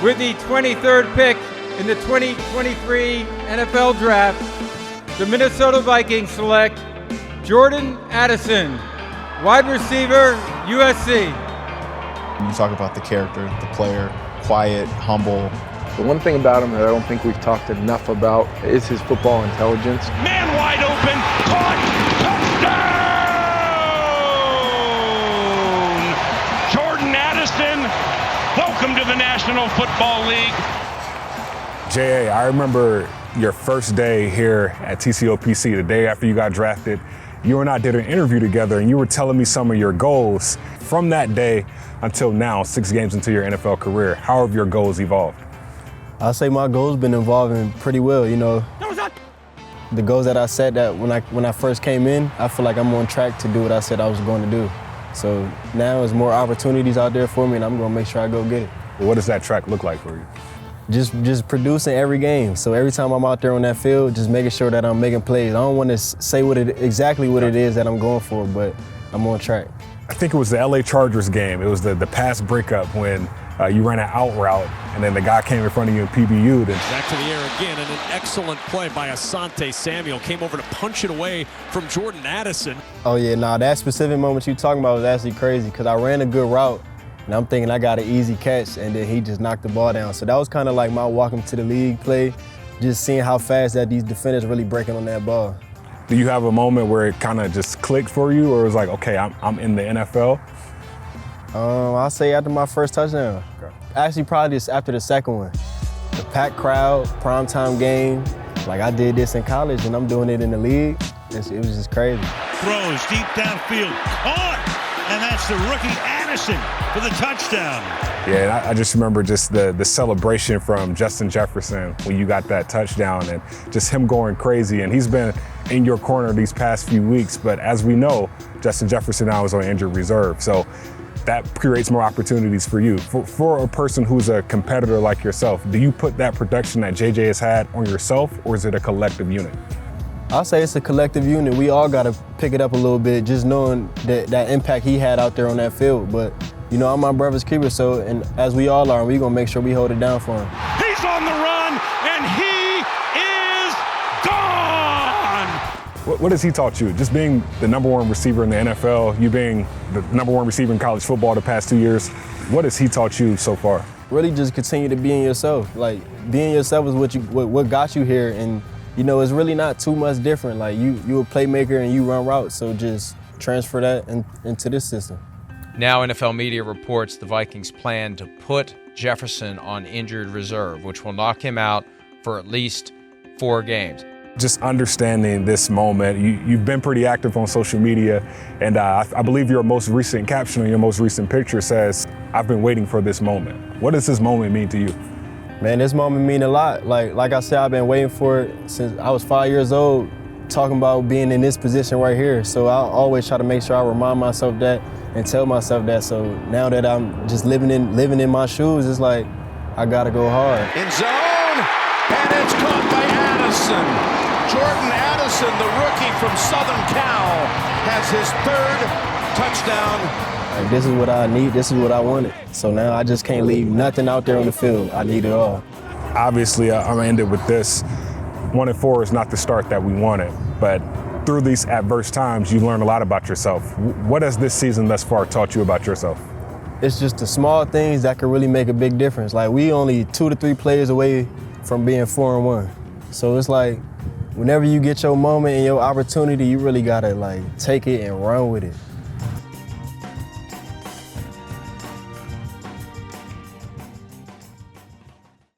With the 23rd pick in the 2023 NFL Draft, the Minnesota Vikings select Jordan Addison, wide receiver, USC. You talk about the character, the player, quiet, humble. The one thing about him that I don't think we've talked enough about is his football intelligence. Man wide open, caught, touchdown! Jordan Addison, welcome to the National Football League. J.A., I remember your first day here at TCOPC, the day after you got drafted. You and I did an interview together, and you were telling me some of your goals from that day until now, 6 games into your NFL career. How have your goals evolved? I'll say my goals been evolving pretty well. You know, the goals that I set that when I first came in, I feel like I'm on track to do what I said I was going to do. So now there's more opportunities out there for me, and I'm going to make sure I go get it. What does that track look like for you? Just producing every game. So every time I'm out there on that field, just making sure that I'm making plays. I don't want to say exactly what it is that I'm going for, but I'm on track. I think it was the LA Chargers game. It was the pass breakup when you ran an out route, and then the guy came in front of you and PBU'd. Back to the air again, and an excellent play by Asante Samuel. Came over to punch it away from Jordan Addison. Oh yeah, that specific moment you're talking about was actually crazy because I ran a good route, and I'm thinking I got an easy catch, and then he just knocked the ball down. So that was kind of like my welcome to the league play, just seeing how fast that these defenders really breaking on that ball. Do you have a moment where it kind of just clicked for you, or it was like, okay, I'm in the NFL? I'll say after my first touchdown. Okay. Actually, probably just after the second one. The packed crowd, primetime game. Like I did this in college, and I'm doing it in the league. It was just crazy. Throws deep downfield, caught, and that's the rookie Addison for the touchdown. Yeah, and I just remember just the celebration from Justin Jefferson when you got that touchdown, and just him going crazy. And he's been in your corner these past few weeks, but as we know, Justin Jefferson now is on injured reserve. So that creates more opportunities for you. For a person who's a competitor like yourself, do you put that production that JJ has had on yourself, or is it a collective unit? I'll say it's a collective unit. We all got to pick it up a little bit, just knowing that impact he had out there on that field. But, you know, I'm my brother's keeper, so, and as we all are, we're going to make sure we hold it down for him. He's on the run, and he is gone! What has he taught you? Just being the #1 receiver in the NFL, you being the #1 receiver in college football the past 2 years, what has he taught you so far? Really just continue to being yourself. Like, being yourself is what got you here, and you know, it's really not too much different. Like, you a playmaker and you run routes, so just transfer that into this system. Now NFL media reports the Vikings plan to put Jefferson on injured reserve, which will knock him out for at least 4 games. Just understanding this moment, you've been pretty active on social media, and I believe your most recent caption on your most recent picture says, "I've been waiting for this moment." What does this moment mean to you? Man, this moment mean a lot. Like I said, I've been waiting for it since I was 5 years old, talking about being in this position right here. So I always try to make sure I remind myself that and tell myself that. So now that I'm just living in my shoes, it's like I gotta go hard. In zone, and it's caught by Addison. Jordan Addison, the rookie from Southern Cal, has his 3rd touchdown. Like, this is what I need, this is what I wanted. So now I just can't leave nothing out there on the field. I need it all. Obviously, I'm gonna end it with this. 1-4 is not the start that we wanted, but through these adverse times, you learn a lot about yourself. What has this season thus far taught you about yourself? It's just the small things that can really make a big difference. Like, we only 2 to 3 plays away from being 4-1. So it's like, whenever you get your moment and your opportunity, you really gotta like take it and run with it.